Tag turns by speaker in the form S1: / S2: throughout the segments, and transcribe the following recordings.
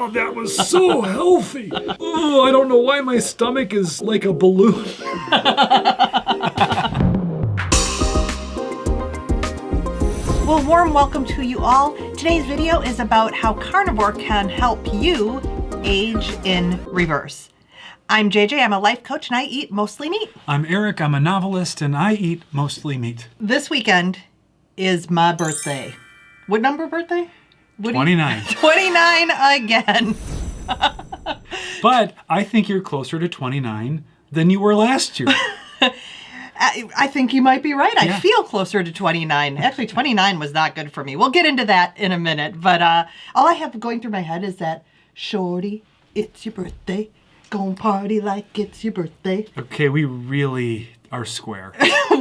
S1: oh, that was so healthy. Oh, I don't know why my stomach is like a balloon.
S2: Well, warm welcome to you all. Today's video is about how carnivore can help you age in reverse. I'm JJ, I'm a life coach and I eat mostly meat.
S1: I'm Eric, I'm a novelist and I eat mostly meat.
S2: This weekend is my birthday. What number birthday?
S1: 29.
S2: 29 again.
S1: But I think you're closer to 29 than you were last year.
S2: I think you might be right. I
S1: Yeah.
S2: feel closer to 29. Actually, 29 was not good for me. We'll get into that in a minute. But all I have going through my head is that, shorty, it's your birthday. Gonna party like it's your birthday.
S1: Okay, we really are square.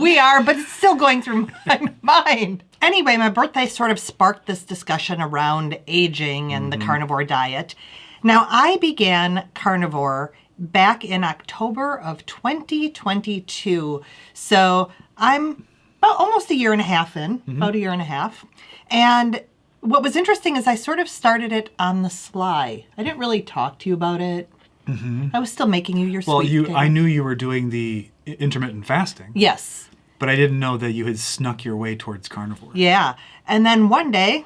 S2: We are, but it's still going through my mind. Anyway, my birthday sort of sparked this discussion around aging and the carnivore diet. Now, I began carnivore back in October of 2022. So I'm about almost a year and a half in, about a year and a half. And what was interesting is I sort of started it on the sly. I didn't really talk to you about it. I was still making you your
S1: Well,
S2: sweet thing.
S1: I knew you were doing the intermittent fasting,
S2: Yes.
S1: but I didn't know that you had snuck your way towards carnivore.
S2: Yeah. And then one day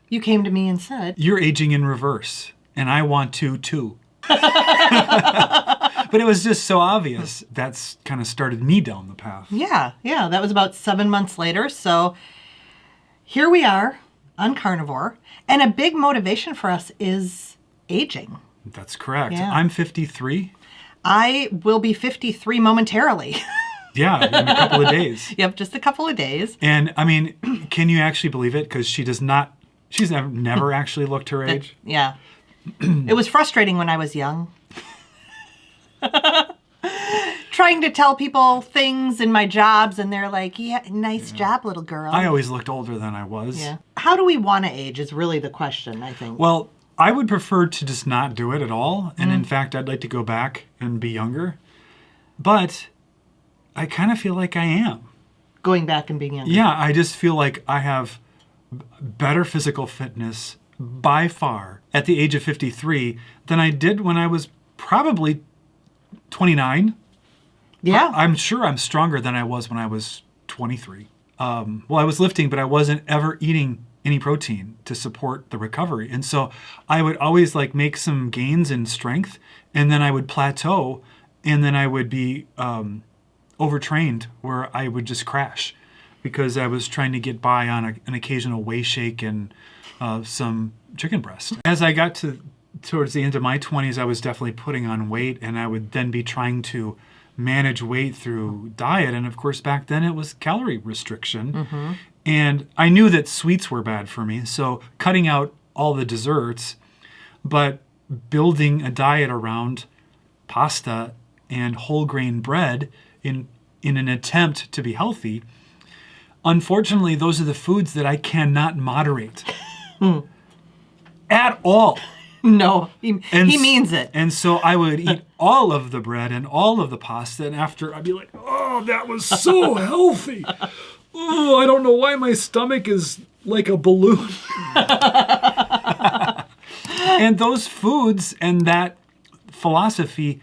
S2: you came to me and said,
S1: You're aging in reverse, and I want to too. But it was just so obvious. That's kind of started me down the path.
S2: yeah, that was about 7 months later. So here we are on carnivore. And a big motivation for us is aging.
S1: That's correct.
S2: Yeah.
S1: I'm 53.
S2: I will be 53 momentarily.
S1: Yeah, in a couple of days.
S2: Yep, just a couple of days.
S1: And I mean, can you actually believe it? Because she's never actually looked her age.
S2: Yeah. It was frustrating when I was young. Trying to tell people things in my jobs, and they're like, yeah, nice job, little girl.
S1: I always looked older than I was.
S2: Yeah. How do we want to age is really the question, I think.
S1: Well, I would prefer to just not do it at all. And in fact, I'd like to go back and be younger. But I kind of feel like I am.
S2: Going back and being younger.
S1: Yeah, I just feel like I have better physical fitness by far at the age of 53 than I did when I was probably 29.
S2: Yeah.
S1: I'm sure I'm stronger than I was when I was 23. Well, I was lifting, but I wasn't ever eating any protein to support the recovery. And so I would always like make some gains in strength, and then I would plateau, and then I would be overtrained where I would just crash because I was trying to get by on an occasional whey shake and some chicken breast. As I got towards the end of my 20s, I was definitely putting on weight, and I would then be trying to manage weight through diet. And of course, back then it was calorie restriction. And I knew that sweets were bad for me, so cutting out all the desserts, but building a diet around pasta and whole grain bread in an attempt to be healthy. Unfortunately, those are the foods that I cannot moderate at all.
S2: No, he means it.
S1: And so I would eat all of the bread and all of the pasta, and after I'd be like, oh, that was so healthy. Oh, I don't know why my stomach is like a balloon. And those foods and that philosophy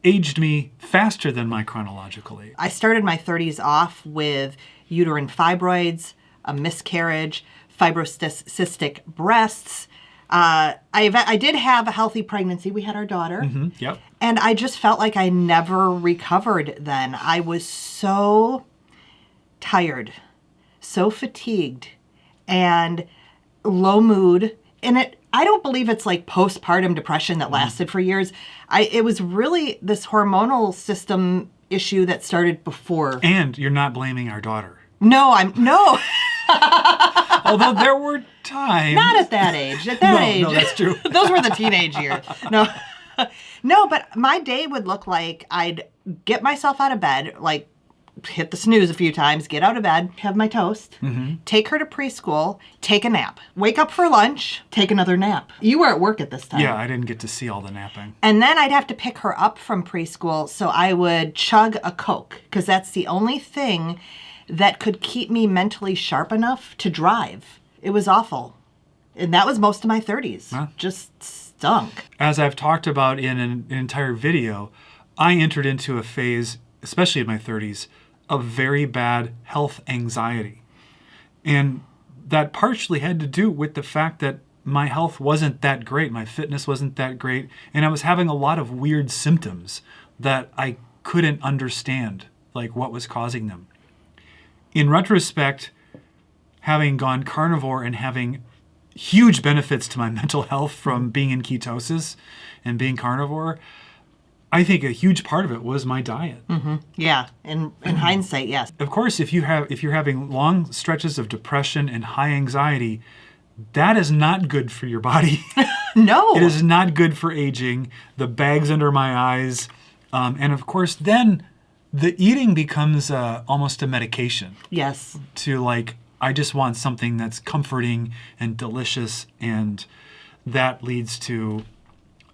S1: aged me faster than my chronological age.
S2: I started my 30s off with uterine fibroids, a miscarriage, fibrocystic breasts. I did have a healthy pregnancy. We had our daughter.
S1: Yep.
S2: And I just felt like I never recovered then. I was so tired, so fatigued, and low mood. And I don't believe it's like postpartum depression that lasted for years. It was really this hormonal system issue that started before.
S1: And you're not blaming our daughter.
S2: No.
S1: Although there were times.
S2: Not at that age. At that age.
S1: No, that's true.
S2: Those were the teenage years. No, but my day would look like I'd get myself out of bed, like hit the snooze a few times, get out of bed, have my toast, take her to preschool, take a nap, wake up for lunch, take another nap. You were at work at this time.
S1: Yeah, I didn't get to see all the napping.
S2: And then I'd have to pick her up from preschool, so I would chug a Coke, because that's the only thing that could keep me mentally sharp enough to drive. It was awful. And that was most of my 30s.
S1: Huh?
S2: Just stunk.
S1: As I've talked about in an entire video, I entered into a phase, especially in my 30s, of very bad health anxiety. And that partially had to do with the fact that my health wasn't that great, my fitness wasn't that great, and I was having a lot of weird symptoms that I couldn't understand, like what was causing them. In retrospect, having gone carnivore and having huge benefits to my mental health from being in ketosis and being carnivore, I think a huge part of it was my diet.
S2: Yeah, in hindsight, yes.
S1: Of course, if you're having long stretches of depression and high anxiety, that is not good for your body.
S2: No.
S1: It is not good for aging. The bags under my eyes, and of course, then the eating becomes almost a medication.
S2: Yes.
S1: To like, I just want something that's comforting and delicious, and that leads to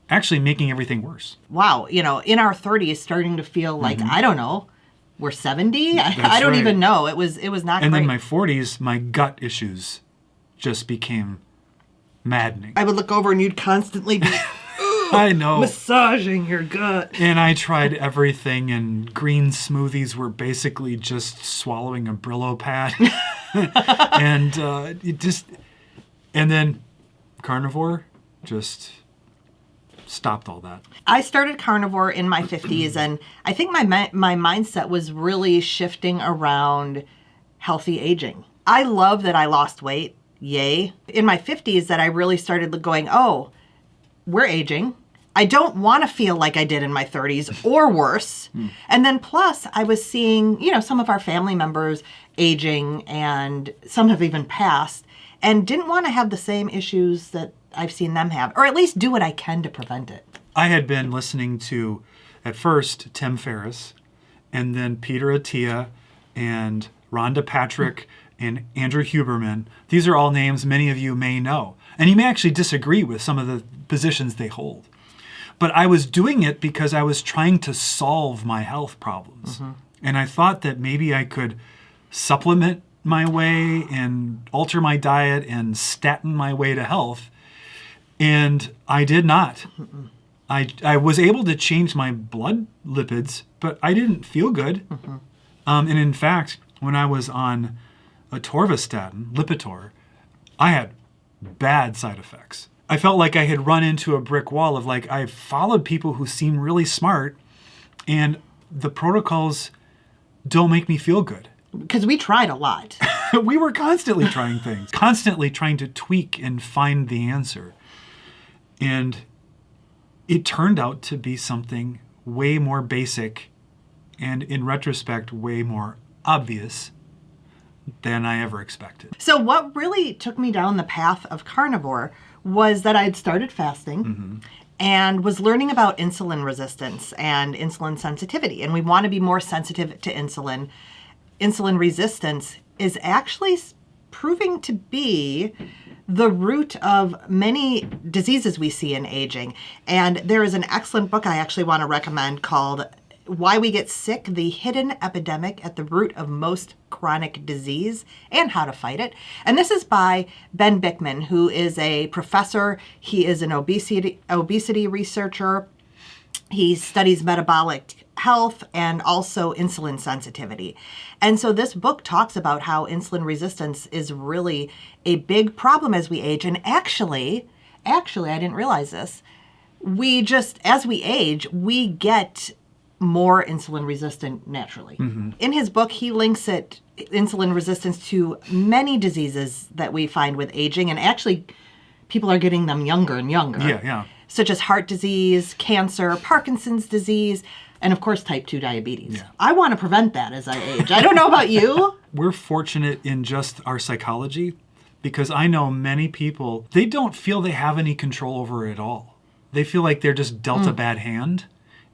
S1: actually making everything worse.
S2: Wow, in our 30s, starting to feel like, I don't know, we're 70? I don't
S1: right.
S2: even know. It was not
S1: And
S2: great.
S1: then my 40s, my gut issues just became maddening.
S2: I would look over and you'd constantly be
S1: I know.
S2: massaging your gut.
S1: And I tried everything, and green smoothies were basically just swallowing a Brillo pad. And and then carnivore just stopped all that.
S2: I started carnivore in my 50s, and I think my mindset was really shifting around healthy aging. I love that I lost weight. Yay. In my 50s that I really started going, oh, we're aging. I don't want to feel like I did in my 30s or worse. And then plus I was seeing, some of our family members aging, and some have even passed, and didn't want to have the same issues that I've seen them have, or at least do what I can to prevent it.
S1: I had been listening to, at first, Tim Ferriss, and then Peter Attia, and Rhonda Patrick, and Andrew Huberman. These are all names many of you may know. And you may actually disagree with some of the positions they hold. But I was doing it because I was trying to solve my health problems. And I thought that maybe I could supplement my way and alter my diet and statin my way to health. And I did not. I was able to change my blood lipids, but I didn't feel good. And in fact, when I was on atorvastatin, Lipitor, I had bad side effects. I felt like I had run into a brick wall of like, I followed people who seem really smart, and the protocols don't make me feel good.
S2: Because we tried a lot.
S1: We were constantly trying things, constantly trying to tweak and find the answer. And it turned out to be something way more basic and, in retrospect, way more obvious than I ever expected.
S2: So what really took me down the path of carnivore was that I had started fasting and was learning about insulin resistance and insulin sensitivity. And we want to be more sensitive to insulin. Insulin resistance is actually proving to be the root of many diseases we see in aging. And there is an excellent book I actually want to recommend called Why We Get Sick, The Hidden Epidemic at the Root of Most Chronic Disease and How to Fight It. And this is by Ben Bickman, who is a professor. He is an obesity researcher. He studies metabolic health and also insulin sensitivity. And so this book talks about how insulin resistance is really a big problem as we age. And actually, I didn't realize this. As we age, we get more insulin resistant naturally. In his book, he links insulin resistance to many diseases that we find with aging, and actually people are getting them younger and younger.
S1: Yeah.
S2: Such as heart disease, cancer, Parkinson's disease, and of course type 2 diabetes.
S1: Yeah.
S2: I want to prevent that as I age. I don't know about you.
S1: We're fortunate in just our psychology, because I know many people, they don't feel they have any control over it at all. They feel like they're just dealt a bad hand,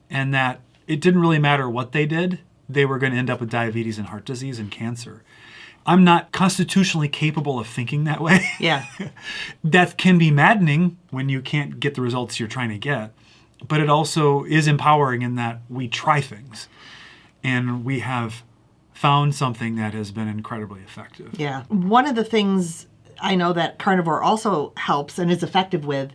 S1: and that it didn't really matter what they did, they were going to end up with diabetes and heart disease and cancer. I'm not constitutionally capable of thinking that way.
S2: Yeah.
S1: That can be maddening when you can't get the results you're trying to get. But it also is empowering in that we try things. And we have found something that has been incredibly effective.
S2: Yeah. One of the things I know that carnivore also helps and is effective with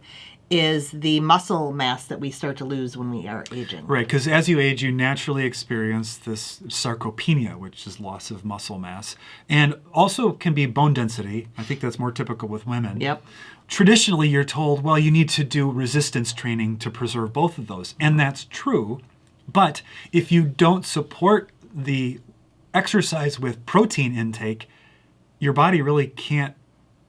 S2: is the muscle mass that we start to lose when we are aging.
S1: Right, because as you age, you naturally experience this sarcopenia, which is loss of muscle mass, and also can be bone density. I think that's more typical with women.
S2: Yep.
S1: Traditionally, you're told, well, you need to do resistance training to preserve both of those, and that's true. But if you don't support the exercise with protein intake, your body really can't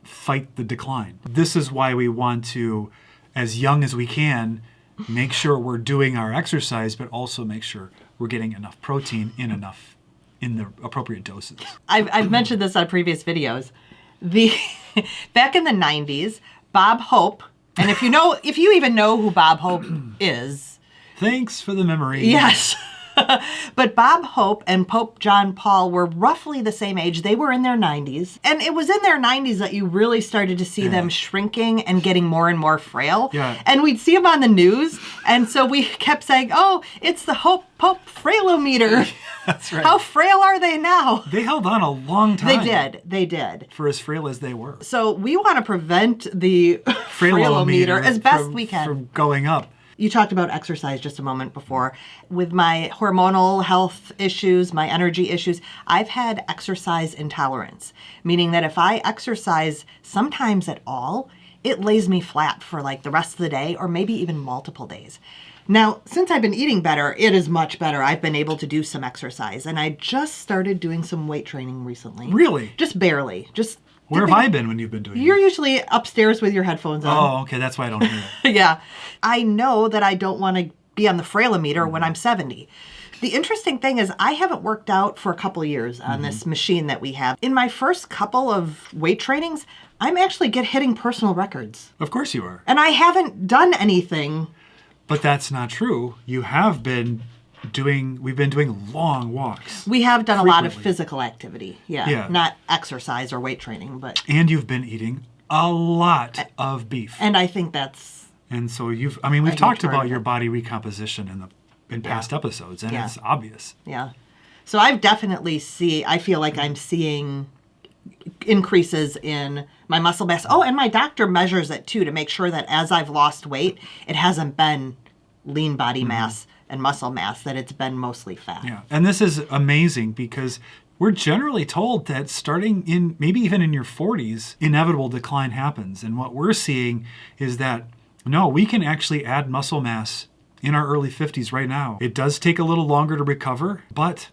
S1: fight the decline. This is why we want to, as young as we can, make sure we're doing our exercise, but also make sure we're getting enough protein in the appropriate doses.
S2: I've mentioned this on previous videos. Back in the 90s, Bob Hope, and if you even know who Bob Hope is.
S1: Thanks for the memory.
S2: Yes. But Bob Hope and Pope John Paul were roughly the same age. They were in their 90s. And it was in their 90s that you really started to see them shrinking and getting more and more frail.
S1: Yeah.
S2: And we'd see them on the news. And so we kept saying, oh, it's the Pope frailometer.
S1: That's right.
S2: How frail are they now?
S1: They held on a long time.
S2: They did.
S1: For as frail as they were.
S2: So we want to prevent the frailometer as best we can.
S1: From going up.
S2: You talked about exercise just a moment before. With my hormonal health issues, my energy issues, I've had exercise intolerance, meaning that if I exercise sometimes at all, it lays me flat for like the rest of the day or maybe even multiple days. Now, since I've been eating better, it is much better. I've been able to do some exercise, and I just started doing some weight training recently.
S1: Really?
S2: Just barely.
S1: Where have I been when you've been doing
S2: You're
S1: it?
S2: usually upstairs with your headphones on.
S1: Oh, okay. That's why I don't hear it.
S2: Yeah. I know that I don't want to be on the frailometer when I'm 70. The interesting thing is I haven't worked out for a couple of years on this machine that we have. In my first couple of weight trainings, I'm actually hitting personal records.
S1: Of course you are.
S2: And I haven't done anything.
S1: But that's not true. We've been doing long walks.
S2: We have done a lot of
S1: frequently.
S2: physical activity. Yeah. Not exercise or weight training, but.
S1: And you've been eating a lot of beef.
S2: And I think that's.
S1: And so we've talked about your body recomposition in past episodes, and it's obvious.
S2: Yeah. So I've definitely I feel like I'm seeing increases in my muscle mass. Oh, and my doctor measures it too to make sure that as I've lost weight, it hasn't been lean body mass and muscle mass, that it's been mostly fat.
S1: Yeah. And this is amazing because we're generally told that starting in maybe even in your 40s, inevitable decline happens. And what we're seeing is that, no, we can actually add muscle mass in our early 50s right now. It does take a little longer to recover, but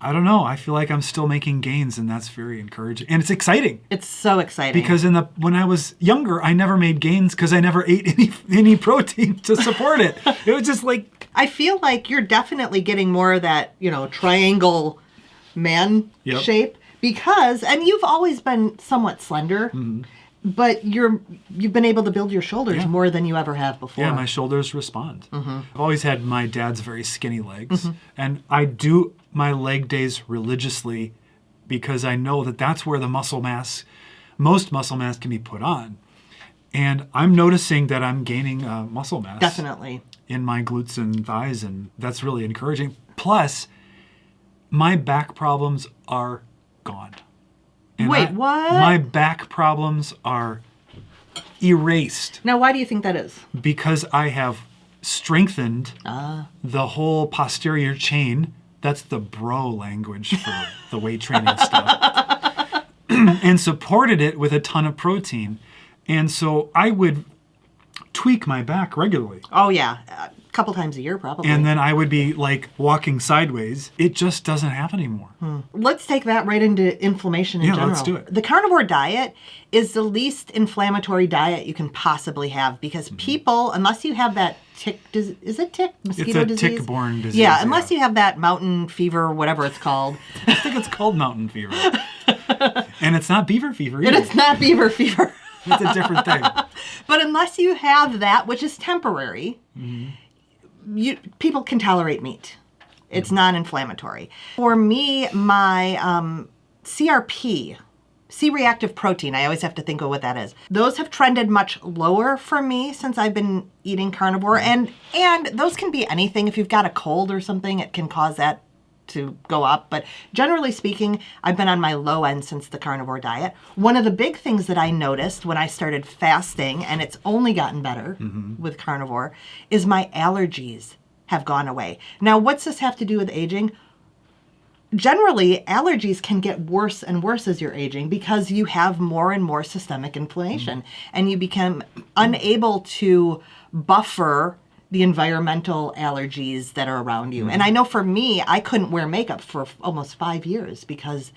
S1: I don't know. I feel like I'm still making gains, and that's very encouraging. And it's exciting.
S2: It's so exciting.
S1: Because when I was younger, I never made gains because I never ate any protein to support it. It was just like...
S2: I feel like you're definitely getting more of that, triangle man shape because, and you've always been somewhat slender, but you've been able to build your shoulders more than you ever have before.
S1: Yeah, my shoulders respond. I've always had my dad's very skinny legs, and I do my leg days religiously because I know that that's where the most muscle mass can be put on. And I'm noticing that I'm gaining muscle mass.
S2: Definitely.
S1: In my glutes and thighs, and that's really encouraging. Plus, my back problems are gone. And
S2: Wait, what?
S1: My back problems are erased.
S2: Now, why do you think that is?
S1: Because I have strengthened the whole posterior chain. That's the bro language for the weight training stuff. And supported it with a ton of protein. And so I would tweak my back regularly.
S2: Oh, yeah. A couple times a year, probably.
S1: And then I would be like walking sideways. It just doesn't happen anymore.
S2: Let's take that right into inflammation in general.
S1: Yeah, let's do it.
S2: The carnivore diet is the least inflammatory diet you can possibly have because people, unless you have that tick, is it tick? Mosquito disease?
S1: It's a tick-borne disease.
S2: Yeah, unless you have that mountain fever, whatever it's called.
S1: I think it's called mountain fever. And it's not beaver fever either.
S2: And it's not beaver fever.
S1: It's a different thing.
S2: But unless you have that, which is temporary, people can tolerate meat. It's non-inflammatory. For me, my CRP, C-reactive protein, I always have to think of what that is. Those have trended much lower for me since I've been eating carnivore. And those can be anything. If you've got a cold or something, it can cause that to go up. But generally speaking, I've been on my low end since the carnivore diet. One of the big things that I noticed when I started fasting, and it's only gotten better with carnivore, is my allergies have gone away. Now, what's this have to do with aging? Generally, allergies can get worse and worse as you're aging because you have more and more systemic inflammation and you become unable to buffer the environmental allergies that are around you. And I know for me, I couldn't wear makeup for almost 5 years because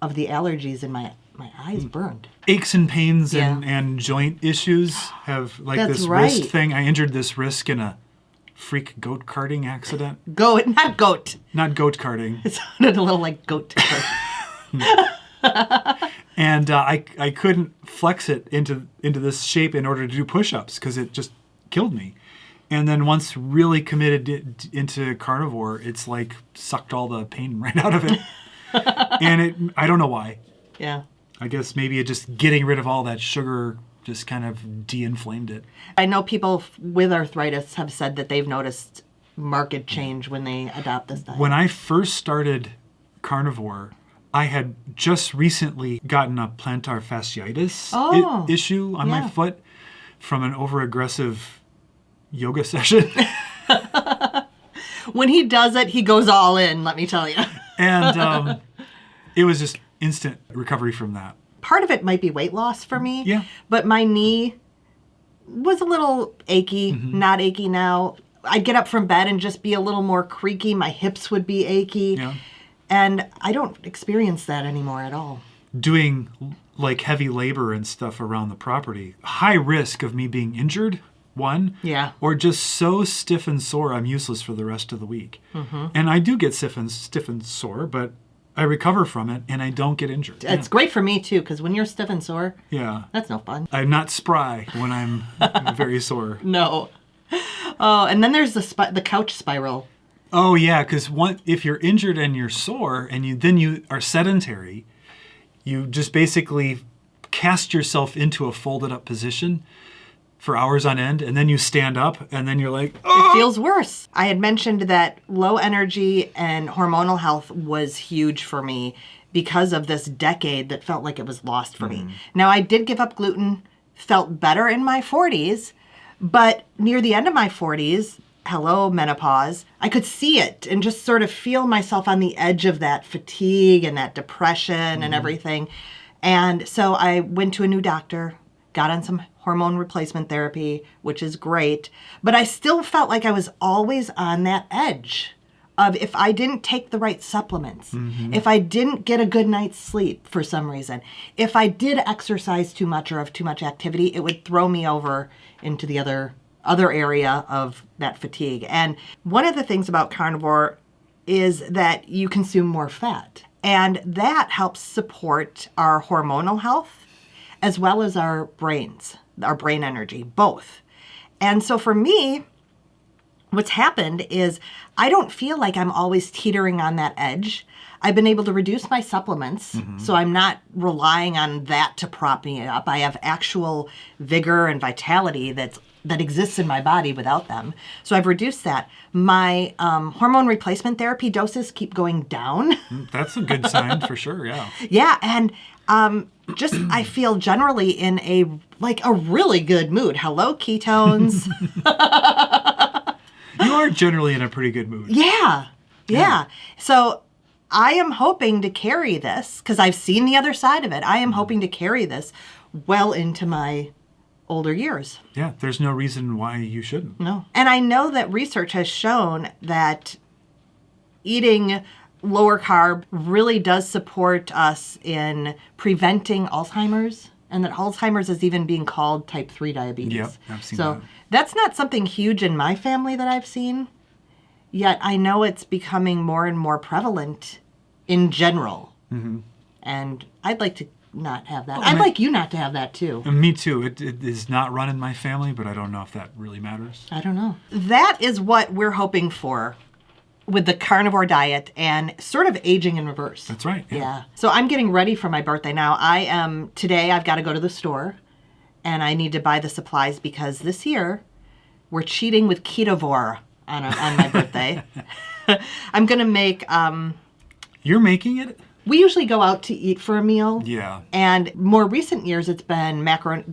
S2: of the allergies and my eyes burned.
S1: Aches and pains and joint issues have, like,
S2: That's
S1: this
S2: right.
S1: wrist thing. I injured this wrist in a freak goat karting accident.
S2: Goat, not goat.
S1: Not goat karting.
S2: It sounded a little like goat.
S1: And I couldn't flex it into this shape in order to do push-ups because it just killed me. And then once really committed into carnivore, it's like sucked all the pain right out of it. And I don't know why.
S2: Yeah.
S1: I guess maybe it just getting rid of all that sugar just kind of de-inflamed it.
S2: I know people with arthritis have said that they've noticed marked change when they adopt this diet.
S1: When I first started carnivore, I had just recently gotten a plantar fasciitis issue on my foot from an over-aggressive yoga session.
S2: When he does it, he goes all in, let me tell you.
S1: And it was just instant recovery from that.
S2: Part of it might be weight loss for me.
S1: Yeah.
S2: But my knee was a little achy, not achy now. I'd get up from bed and just be a little more creaky. My hips would be achy.
S1: Yeah.
S2: And I don't experience that anymore at all.
S1: Doing like heavy labor and stuff around the property, high risk of me being injured, one.
S2: Yeah.
S1: Or just so stiff and sore I'm useless for the rest of the week. And I do get stiff and sore, but I recover from it and I don't get injured.
S2: It's great for me too, because when you're stiff and sore, that's no fun.
S1: I'm not spry when I'm very sore.
S2: No. Oh, and then there's the couch spiral.
S1: Oh yeah, because if you're injured and you're sore and you are sedentary, you just basically cast yourself into a folded up position for hours on end, and then you stand up, and then you're like, oh!
S2: It feels worse. I had mentioned that low energy and hormonal health was huge for me because of this decade that felt like it was lost for me. Now, I did give up gluten, felt better in my 40s, but near the end of my 40s, hello, menopause, I could see it and just sort of feel myself on the edge of that fatigue and that depression and everything. And so I went to a new doctor, got on some hormone replacement therapy, which is great, but I still felt like I was always on that edge of if I didn't take the right supplements, if I didn't get a good night's sleep for some reason, if I did exercise too much or have too much activity, it would throw me over into the other area of that fatigue. And one of the things about carnivore is that you consume more fat, and that helps support our hormonal health as well as our brains, our brain energy, both. And so for me, what's happened is I don't feel like I'm always teetering on that edge. I've been able to reduce my supplements, so I'm not relying on that to prop me up. I have actual vigor and vitality that exists in my body without them. So I've reduced that. My hormone replacement therapy doses keep going down.
S1: That's a good sign for sure, yeah.
S2: Yeah, and just I feel generally in a really good mood. Hello, ketones.
S1: You are generally in a pretty good mood.
S2: Yeah. So I am hoping to carry this, because I've seen the other side of it. I am hoping to carry this well into my older years.
S1: Yeah, there's no reason why you shouldn't.
S2: No. And I know that research has shown that eating lower carb really does support us in preventing Alzheimer's, and that Alzheimer's is even being called type 3 diabetes.
S1: Yep, I've seen
S2: so
S1: that.
S2: That's not something huge in my family that I've seen, yet I know it's becoming more and more prevalent in general. And I'd like to not have that. I'd like you not to have that too.
S1: Me too. It is not run in my family, but I don't know if that really matters.
S2: I don't know. That is what we're hoping for with the carnivore diet and sort of aging in reverse.
S1: That's right.
S2: Yeah. So I'm getting ready for my birthday now. Today I've got to go to the store and I need to buy the supplies because this year we're cheating with Ketovore on my birthday. I'm going to make,
S1: You're making it?
S2: we usually go out to eat for a meal.
S1: Yeah.
S2: And more recent years, it's been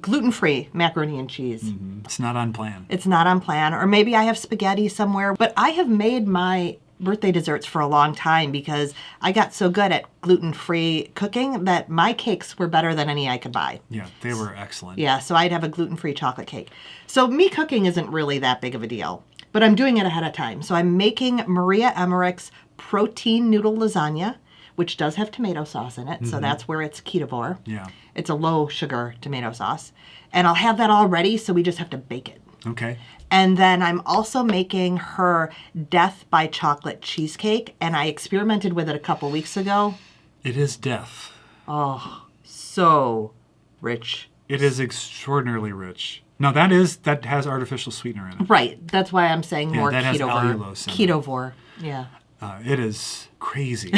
S2: gluten-free macaroni and cheese.
S1: It's not on plan.
S2: It's not on plan. Or maybe I have spaghetti somewhere. But I have made my birthday desserts for a long time because I got so good at gluten-free cooking that my cakes were better than any I could buy.
S1: Yeah, they were excellent.
S2: Yeah, so I'd have a gluten-free chocolate cake. So me cooking isn't really that big of a deal. But I'm doing it ahead of time. So I'm making Maria Emmerich's protein noodle lasagna, which does have tomato sauce in it. So that's where it's ketovore.
S1: Yeah.
S2: It's a low sugar tomato sauce. And I'll have that all ready, so we just have to bake it.
S1: Okay.
S2: And then I'm also making her Death by Chocolate cheesecake. And I experimented with it a couple weeks ago.
S1: It is death.
S2: Oh, so rich.
S1: It is extraordinarily rich. Now that has artificial sweetener in it.
S2: Right. That's why I'm saying more
S1: that has
S2: ketovore.
S1: allulose in it.
S2: Ketovore. Yeah.
S1: It is crazy.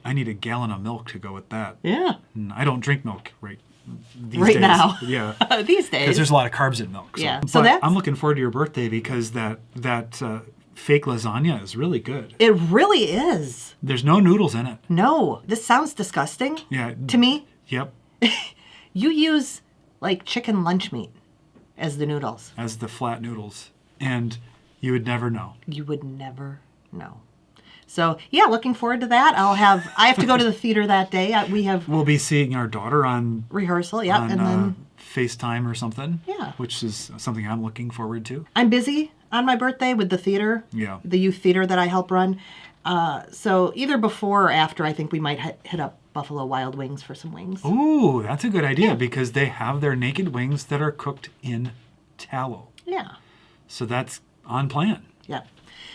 S1: I need a gallon of milk to go with that.
S2: Yeah.
S1: I don't drink milk these
S2: Right
S1: days.
S2: now.
S1: Yeah.
S2: These days.
S1: Because there's a lot of carbs in milk.
S2: Yeah.
S1: So
S2: So that's-
S1: I'm looking forward to your birthday because that fake lasagna is really good.
S2: It really is.
S1: There's no noodles in it.
S2: No, this sounds disgusting.
S1: Yeah.
S2: To me,
S1: Yep.
S2: you use like chicken lunch meat as the noodles.
S1: As the flat noodles. And you would never know.
S2: You would never know. So yeah, looking forward to that. I have to go to the theater that day.
S1: We'll be seeing our daughter on
S2: Rehearsal, yep,
S1: on
S2: and then
S1: FaceTime or something.
S2: Yeah.
S1: Which is something I'm looking forward to.
S2: I'm busy on my birthday with the theater.
S1: Yeah.
S2: The youth theater that I help run. So either before or after, I think we might hit up Buffalo Wild Wings for some wings.
S1: Ooh, that's a good idea because they have their naked wings that are cooked in tallow.
S2: Yeah.
S1: So that's on plan.
S2: Yeah.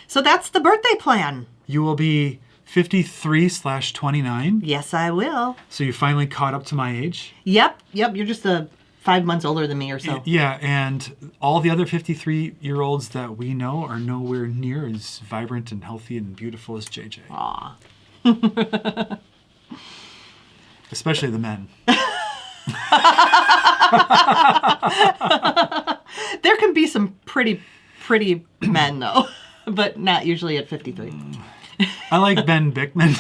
S2: So that's the birthday plan.
S1: You will be 53/29.
S2: Yes, I will.
S1: So you finally caught up to my age.
S2: Yep. You're just 5 months older than me or so.
S1: Yeah, and all the other 53-year-olds that we know are nowhere near as vibrant and healthy and beautiful as JJ.
S2: Aw.
S1: Especially the men.
S2: There can be some pretty men though, but not usually at 53.
S1: I like Ben Bickman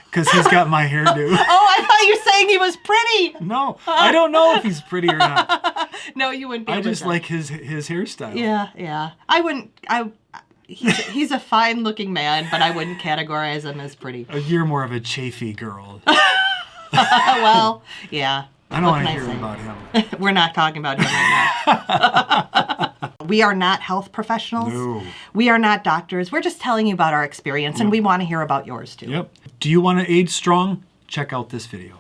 S1: because he's got my hairdo.
S2: Oh, I thought you were saying he was pretty.
S1: No, I don't know if he's pretty or not.
S2: No, you wouldn't be
S1: I
S2: able to
S1: just
S2: tell.
S1: like his hairstyle.
S2: Yeah. I wouldn't. He's a fine looking man, but I wouldn't categorize him as pretty.
S1: You're more of a chafy girl.
S2: Well, yeah.
S1: I don't want to hear about him.
S2: We're not talking about him right now. We are not health professionals.
S1: No.
S2: We are not doctors. We're just telling you about our experience, and we want to hear about yours too.
S1: Yep. Do you want to age strong? Check out this video.